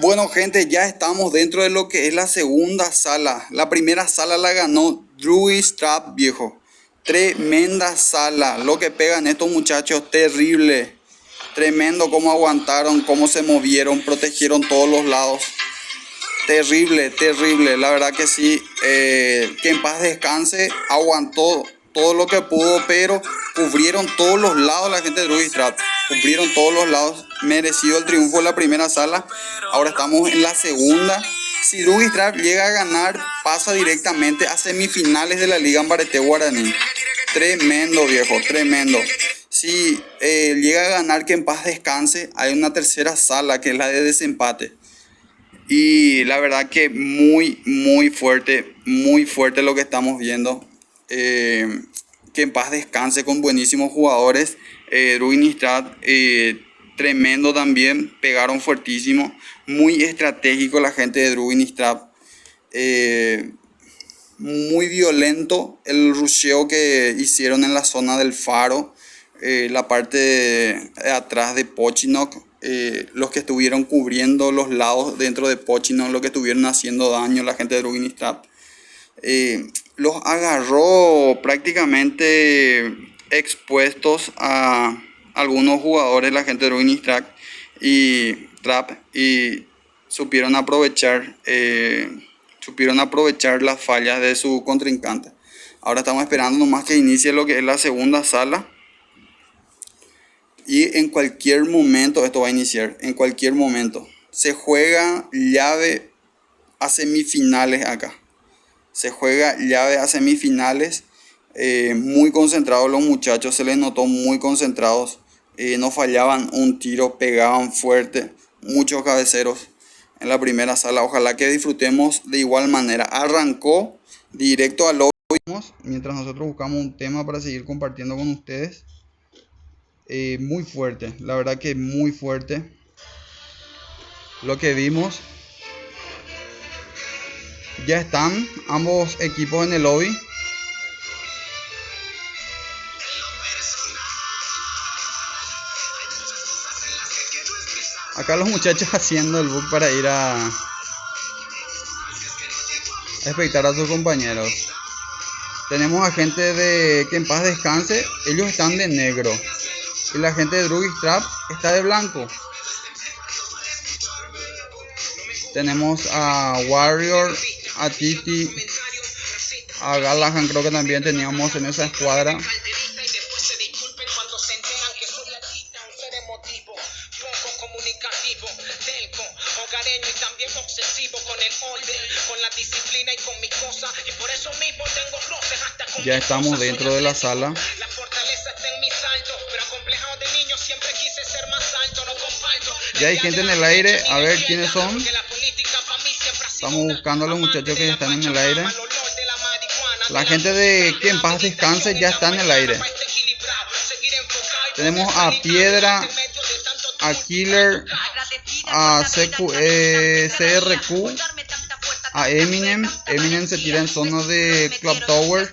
Bueno, gente, ya estamos dentro de lo que es la segunda sala. La primera sala la ganó Druid Trap, viejo. Tremenda sala. Lo que pegan estos muchachos, terrible. Tremendo cómo aguantaron, cómo se movieron, protegieron todos los lados. Terrible, terrible. La verdad que sí. Que en paz descanse. Aguantó todo lo que pudo, pero cubrieron todos los lados la gente de Druid Trap. Cumplieron todos los lados. Merecido el triunfo en la primera sala. Ahora estamos en la segunda. Si Druid Trap llega a ganar, pasa directamente a semifinales de la Liga Ambarete Guaraní. Tremendo, viejo, tremendo. Si llega a ganar, que en paz descanse, hay una tercera sala que es la de desempate. Y la verdad que muy fuerte lo que estamos viendo. Que en paz descanse con buenísimos jugadores. Ruinistrat, tremendo también, pegaron fuertísimo. Muy estratégico la gente de Ruinistrat. Muy violento el rusheo que hicieron en la zona del faro. La parte de atrás de Pochinok. Los que estuvieron cubriendo los lados dentro de Pochinok, los que estuvieron haciendo daño, la gente de Ruinistrat. Los agarró prácticamente expuestos a algunos jugadores, la gente de Ruinistrat y Trap, y supieron aprovechar las fallas de su contrincante. Ahora estamos esperando nomás que inicie lo que es la segunda sala. Y en cualquier momento esto va a iniciar. En cualquier momento. Se juega llave a semifinales acá. Se juega llave a semifinales. Muy concentrados los muchachos. Se les notó muy concentrados. No fallaban un tiro. Pegaban fuerte. Muchos cabeceros en la primera sala. Ojalá que disfrutemos de igual manera. Arrancó directo al lobby. Mientras nosotros buscamos un tema para seguir compartiendo con ustedes. Muy fuerte, la verdad que muy fuerte lo que vimos. Ya están ambos equipos en el lobby. Acá los muchachos haciendo el book para ir a expectar a sus compañeros. Tenemos a gente de que en paz descanse. Ellos están de negro. Y la gente de Druid Trap está de blanco. Tenemos a Warrior, a Titi, a Galahan, creo que también teníamos en esa escuadra. Ya estamos dentro de la sala. Ya hay gente en el aire, a ver quiénes son. Estamos buscando a los muchachos que ya están en el aire. La gente de que en paz descanse ya está en el aire. Tenemos a Piedra, a Killer, a CRQ, a Eminem. Eminem se tira en zona de Club Tower.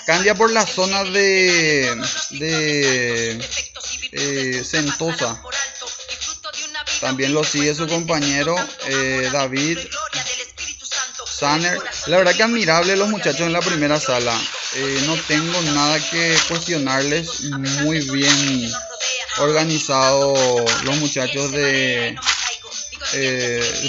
Cambia por la zona de Sentosa. También lo sigue su compañero David Sanner. La verdad que admirable los muchachos en la primera sala. No tengo nada que cuestionarles. Muy bien organizado los muchachos de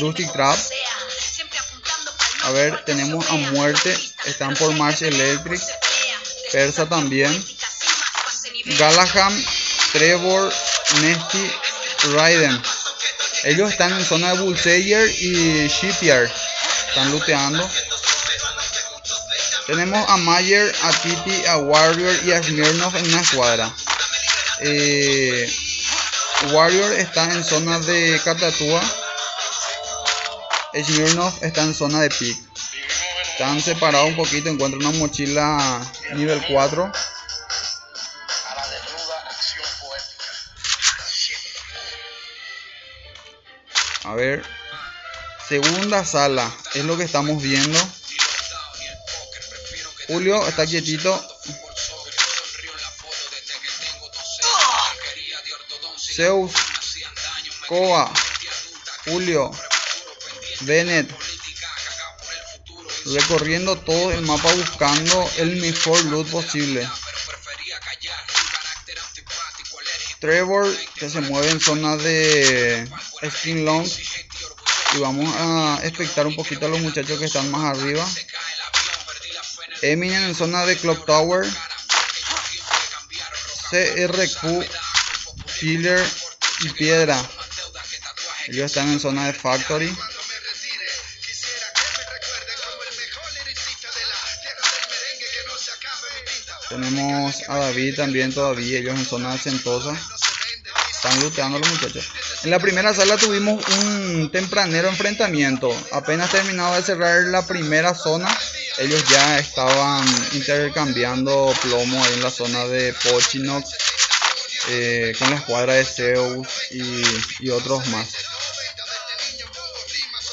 Rustic Trap. A ver, tenemos a Muerte. Están por March Electric. Persa también. Galahan, Trevor, Nesty, Raiden. Ellos están en zona de Bullsayer y Shipyard. Están looteando. Tenemos a Mayer, a Titi, a Warrior y a Smirnoff en una escuadra. Warrior está en zona de Catatua. Smirnoff está en zona de Pick. Están separados un poquito. Encuentran una mochila nivel 4. A ver, segunda sala es lo que estamos viendo. Julio está quietito. Zeus Koba, Julio, Bennett, recorriendo todo el mapa buscando el mejor loot posible. Trevor, que se mueve en zona de Skin Long, y vamos a expectar un poquito a los muchachos que están más arriba. Eminem en zona de Clock Tower, CRQ, Killer y Piedra, ellos están en zona de Factory. Tenemos a David también todavía, ellos en zona de Sentosa. Están looteando los muchachos. En la primera sala tuvimos un tempranero enfrentamiento. Apenas terminado de cerrar la primera zona, ellos ya estaban intercambiando plomo ahí en la zona de Pochinox, con la escuadra de Zeus y otros más.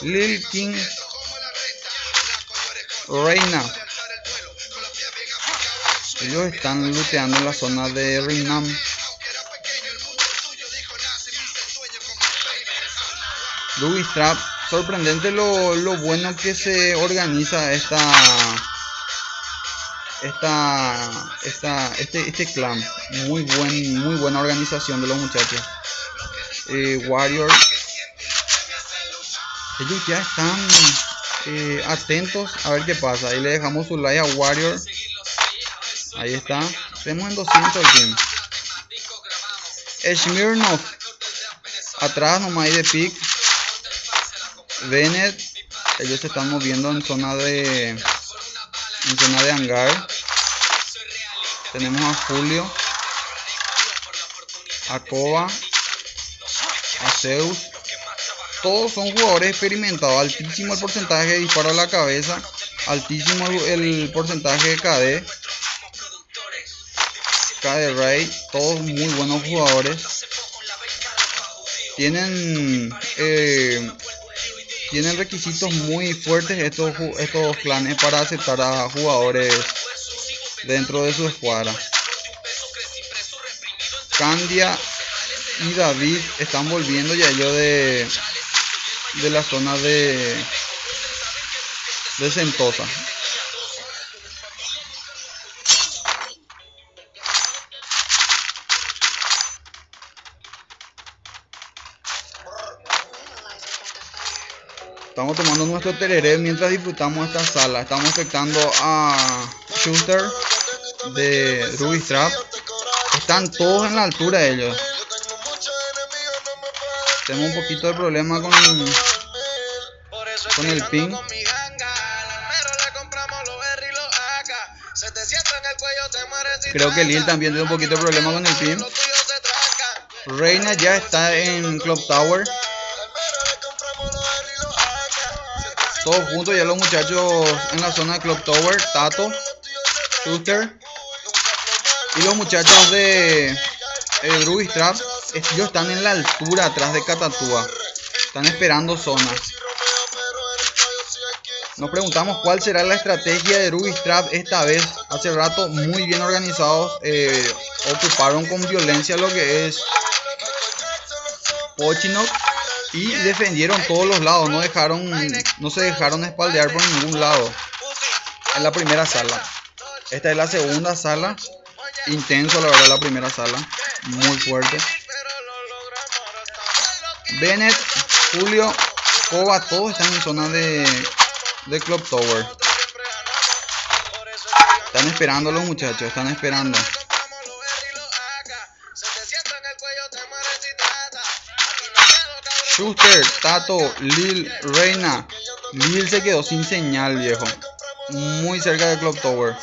Lil King, Reina, ellos están looteando en la zona de Rinam. Ruby Trap, sorprendente lo bueno que se organiza este clan. Muy buena organización de los muchachos. Warrior, ellos ya están atentos a ver qué pasa. Ahí le dejamos su like a Warrior. Ahí está. Tenemos en 200 el team. Smirnoff, atrás nomás ahí de pick. Bennett, ellos se están moviendo en zona de hangar. Tenemos a Julio, a Koba, a Zeus. Todos son jugadores experimentados. Altísimo el porcentaje de disparo a la cabeza, altísimo el porcentaje de KD Ray. Todos muy buenos jugadores. Tienen requisitos muy fuertes estos clanes para aceptar a jugadores dentro de su escuadra. Candia y David están volviendo ya ellos de la zona de Sentosa. Estamos tomando nuestro tereré mientras disfrutamos esta sala. Estamos afectando a Shooter de Ruby Trap. Están todos en la altura de ellos. Tenemos un poquito de problema con el ping. Creo que Lil también tiene un poquito de problema con el ping. Reina ya está en Clock Tower. Todos juntos ya los muchachos en la zona de Clock Tower. Tato, Shooter y los muchachos de Ruby Trap. Ellos están en la altura atrás de Catatua. Están esperando zona. Nos preguntamos cuál será la estrategia de Ruby Trap esta vez. Hace rato muy bien organizados. Ocuparon con violencia lo que es Pochinox y defendieron todos los lados. No se dejaron espaldear por ningún lado. En la primera sala. Esta es la segunda sala. Intenso la verdad la primera sala. Muy fuerte. Bennett, Julio, Koba, todos están en zona de Clock Tower. Están esperando los muchachos, están esperando. Shooter, Tato, Lil, Reina. Lil se quedó sin señal, viejo. Muy cerca de Clock Tower.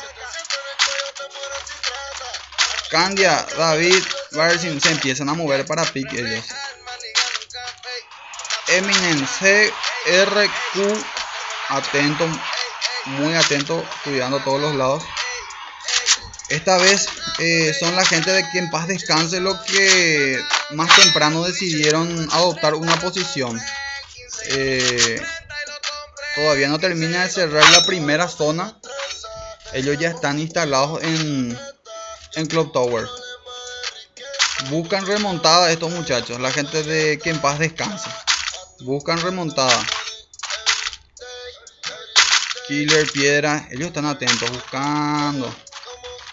Candia, David, Barsin se empiezan a mover para pick ellos. Eminem, CRQ, atento, muy atento, cuidando todos los lados. Esta vez son la gente de que en paz descanse los que más temprano decidieron adoptar una posición. Todavía no termina de cerrar la primera zona. Ellos ya están instalados en Clock Tower. Buscan remontada estos muchachos. La gente de Que en Paz Descanse. Buscan remontada. Killer, Piedra. Ellos están atentos. Buscando.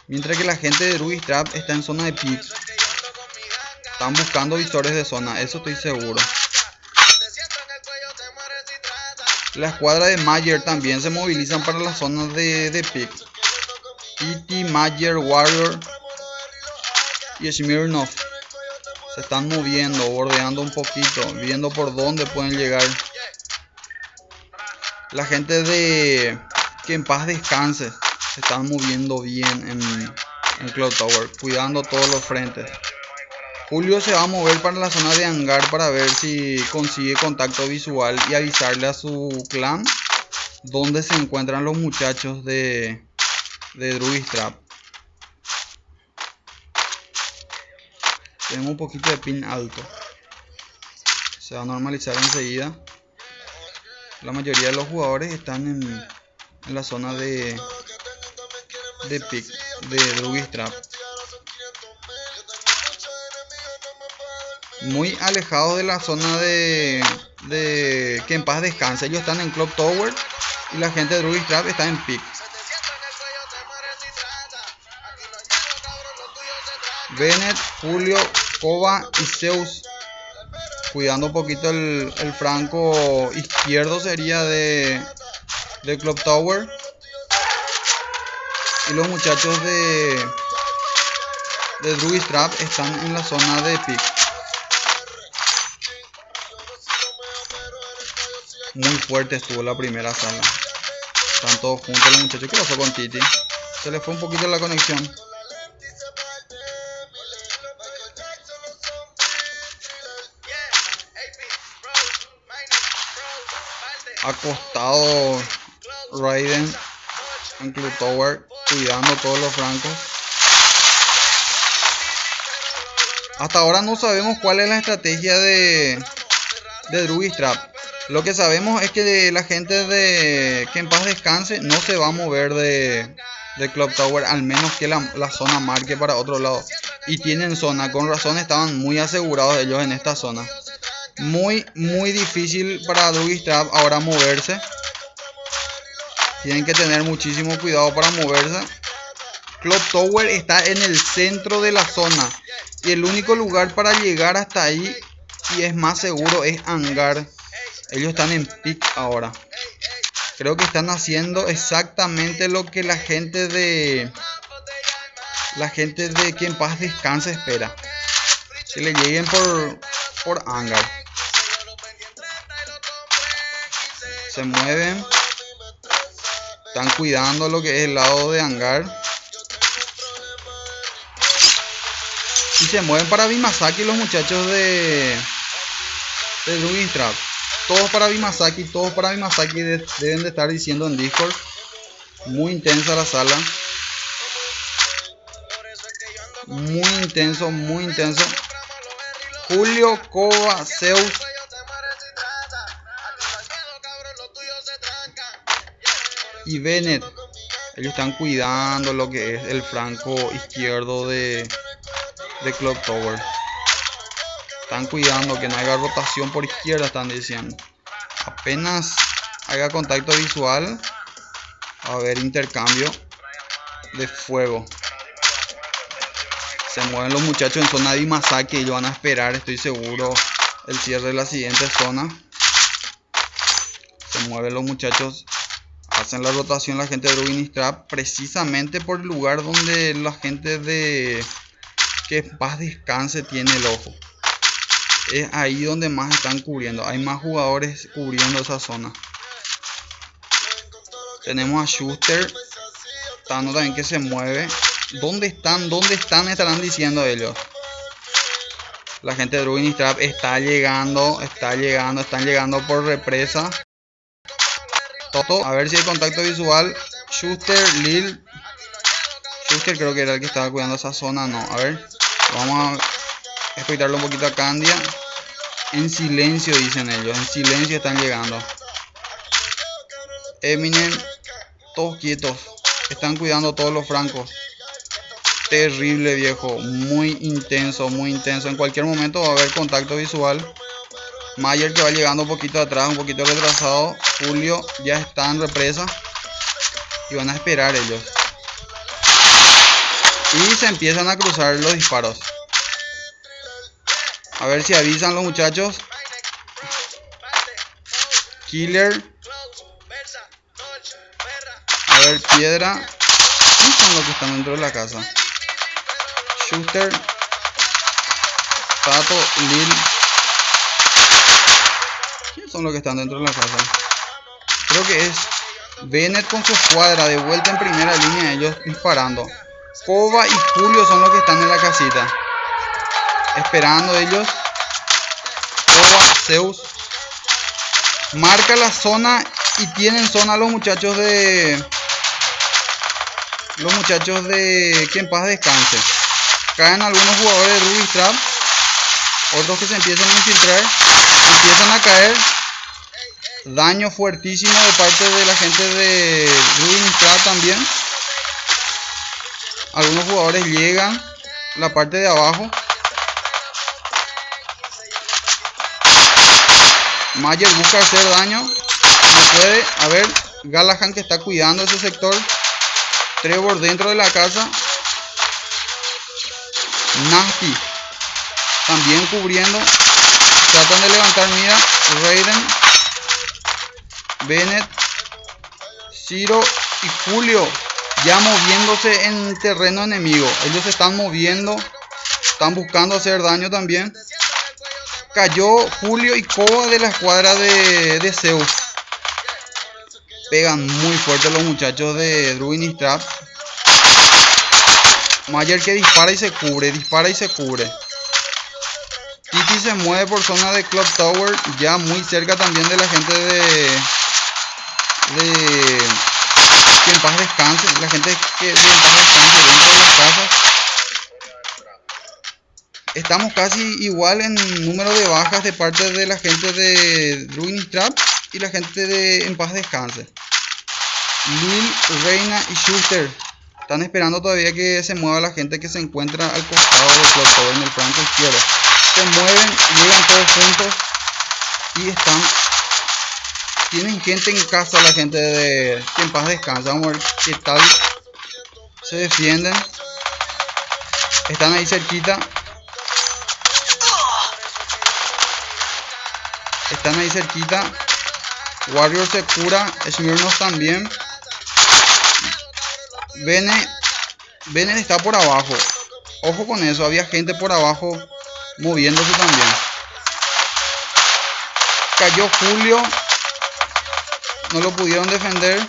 Mientras que la gente de Ruby Trap está en zona de pick. Están buscando visores de zona. Eso estoy seguro. La escuadra de Mayer también se movilizan para la zona de pick. E.T., Mayer, Warrior y Smirnov se están moviendo, bordeando un poquito, viendo por dónde pueden llegar. La gente de Que en Paz Descanse se están moviendo bien en Cloud Tower, cuidando todos los frentes. Julio se va a mover para la zona de hangar para ver si consigue contacto visual y avisarle a su clan dónde se encuentran los muchachos de Druid Trap. Tenemos un poquito de pin alto. Se va a normalizar enseguida. La mayoría de los jugadores están en la zona de pick de Druid Trap. Muy alejados de la zona de Que en Paz Descanse. Ellos están en Clock Tower y la gente de Druid Trap está en pick. Bennett, Julio, Kova y Zeus cuidando un poquito el franco izquierdo sería de Clock Tower. Y los muchachos de Druid Trap están en la zona de pick. Muy fuerte estuvo la primera sala. Están todos juntos los muchachos. ¿Qué pasó con Titi? Se le fue un poquito la conexión. Acostado Raiden en Cloud Tower, cuidando todos los francos. Hasta ahora no sabemos cuál es la estrategia de Druid Trap. Lo que sabemos es que la gente de Que en Paz Descanse no se va a mover de Clock Tower, al menos que la zona marque para otro lado. Y tienen zona, con razón estaban muy asegurados ellos en esta zona. Muy difícil para Druid Trap ahora moverse. Tienen que tener muchísimo cuidado para moverse. Clock Tower está en el centro de la zona. Y el único lugar para llegar hasta ahí, y es más seguro, es hangar. Ellos están en pick ahora. Creo que están haciendo exactamente lo que la gente de Que en Paz Descanse espera. Que le lleguen por hangar. Se mueven. Están cuidando lo que es el lado de hangar. Y se mueven para Bimasaki los muchachos de Druid Trap. Todos para Bimasaki deben de estar diciendo en Discord. Muy intensa la sala. Muy intenso. Julio, Kova, Zeus. Y Bennett. Ellos están cuidando lo que es el franco izquierdo de Clock Tower. Están cuidando que no haya rotación por izquierda, están diciendo. Apenas haya contacto visual, va a haber intercambio de fuego. Se mueven los muchachos en zona de Bimasaki. Ellos van a esperar, estoy seguro, el cierre de la siguiente zona. Se mueven los muchachos. Hacen la rotación la gente de Druid Trap, precisamente por el lugar donde la gente de Que en Paz Descanse tiene el ojo. Es ahí donde más están cubriendo. Hay más jugadores cubriendo esa zona. Tenemos a Schuster. Tano también que se mueve. ¿Dónde están? Estarán diciendo ellos. La gente de Druid Trap están llegando por represa. Toto, a ver si hay contacto visual. Schuster, Lil. Schuster creo que era el que estaba cuidando esa zona. No, a ver. Vamos a escucharlo un poquito a Candia. En silencio dicen ellos. En silencio están llegando. Eminem. Todos quietos. Están cuidando todos los francos. terrible, viejo. Muy intenso, muy intenso. En cualquier momento va a haber contacto visual. Mayer que va llegando un poquito atrás, un poquito retrasado. Julio ya está en represa. Y van a esperar ellos. Y se empiezan a cruzar los disparos. A ver si avisan los muchachos. Killer. A ver, piedra. ¿Quién son los que están dentro de la casa? Shooter. Tato. Lil. ¿Quién son los que están dentro de la casa? Creo que es Bennett con su escuadra. De vuelta en primera línea, ellos disparando. Kova y Julio son los que están en la casita. Esperando ellos. Kova, Zeus. Marca la zona y tienen zona los muchachos de... que en paz descanse. Caen algunos jugadores de Ruby Trap. Otros que se empiezan a infiltrar. Empiezan a caer. Daño fuertísimo de parte de la gente de Ruby Trap también. Algunos jugadores llegan a la parte de abajo. Mayer busca hacer daño. No puede. A ver, Galahan que está cuidando ese sector. Trevor dentro de la casa. Nasty también cubriendo. Tratan de levantar mira. Raiden, Bennett, Ciro y Julio ya moviéndose en terreno enemigo. Ellos se están moviendo. Están buscando hacer daño también. Cayó Julio y Kova de la escuadra de Zeus. Pegan muy fuerte los muchachos de Druid Trap. Mayer que dispara y se cubre. Dispara y se cubre. Titi se mueve por zona de Club Tower. Ya muy cerca también de la gente de que en paz descanse. La gente que en paz descanse dentro de las casas. Estamos casi igual en número de bajas de parte de la gente de Druid Trap y la gente de En Paz Descanse. Lil, Reina y Shooter están esperando todavía que se mueva la gente que se encuentra al costado del Clock Tower en el flanco izquierdo. Se mueven, llegan todos juntos y tienen gente en casa, la gente de En Paz Descanse. Vamos a ver qué tal se defienden. Están ahí cerquita. Están ahí cerquita. Warrior se cura. Smirnoff también. Bennett está por abajo. Ojo con eso. Había gente por abajo moviéndose también. Cayó Julio. No lo pudieron defender.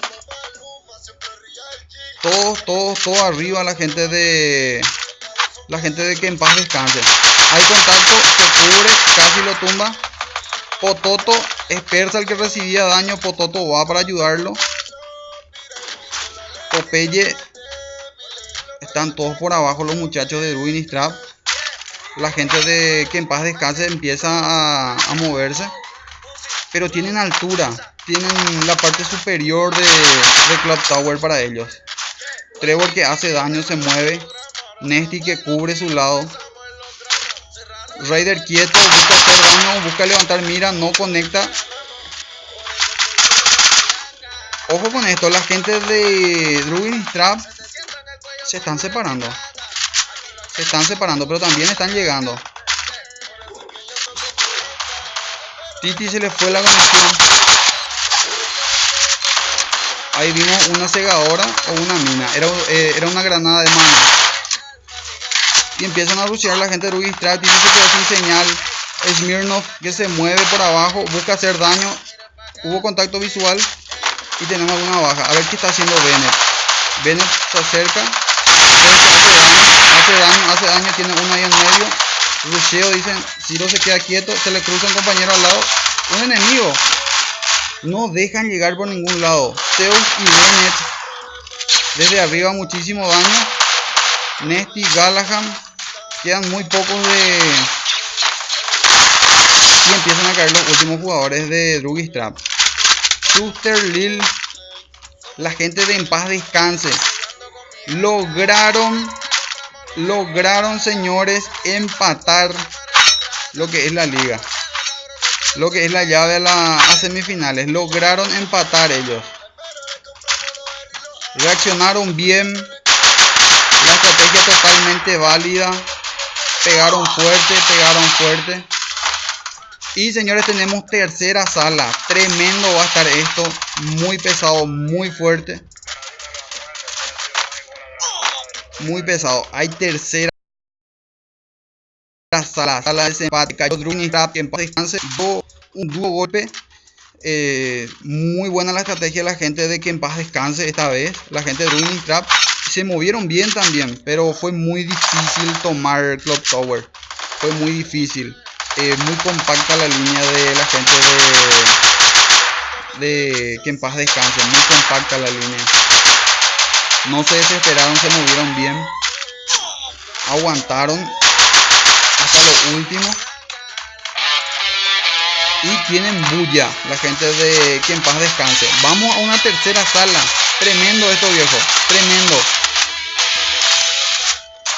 Todo arriba la gente de que En Paz Descanse. Hay contacto. Se cubre. Casi lo tumba. Pototo es Persa el que recibía daño. Pototo va para ayudarlo. Popeye. Están todos por abajo los muchachos de Druid Trap. La gente de que En Paz Descanse empieza a moverse. Pero tienen altura. Tienen la parte superior de Club Tower para ellos. Trevor que hace daño se mueve. Nesty que cubre su lado. Raider quieto, busca hacer daño, busca levantar mira, no conecta. Ojo con esto, la gente de Druid Trap se están separando. Pero también están llegando. Titi se le fue la conexión. Ahí vimos una segadora o una mina. Era una granada de mano. Y empiezan a rushear la gente de Ruby Trap. Titi se quedó sin señal. Smirnoff que se mueve por abajo. Busca hacer daño. Hubo contacto visual. Y tenemos una baja. A ver qué está haciendo Bennett. Bennett se acerca. Hace daño. Tiene uno ahí en medio. Rusheo, dicen. Ciro se queda quieto. Se le cruza un compañero al lado. Un enemigo. No dejan llegar por ningún lado. Zeus y Bennett. Desde arriba muchísimo daño. Nesty, Galahan. Quedan muy pocos de... Y empiezan a caer los últimos jugadores de Druid Trap. Shooter, Lil. La gente de En Paz Descanse lograron lograron, señores, empatar lo que es la liga, lo que es la llave a semifinales. Lograron empatar ellos. Reaccionaron bien. La estrategia totalmente válida. Pegaron fuerte. Y señores, tenemos tercera sala. Tremendo va a estar esto. Muy pesado, muy fuerte. Muy pesado. Hay tercera sala de desempate. Cayó Druni Trap, que en paz descanse. Un dúo golpe. Muy buena la estrategia de la gente de que en paz descanse esta vez. La gente de Druni Trap se movieron bien también, pero fue muy difícil tomar Clock Tower. Fue muy difícil. Muy compacta la línea de la gente de que en paz descanse. Muy compacta la línea. No se desesperaron, se movieron bien. Aguantaron hasta lo último. Y tienen bulla la gente de que en paz descanse. Vamos a una tercera sala. Tremendo esto, viejo. Tremendo.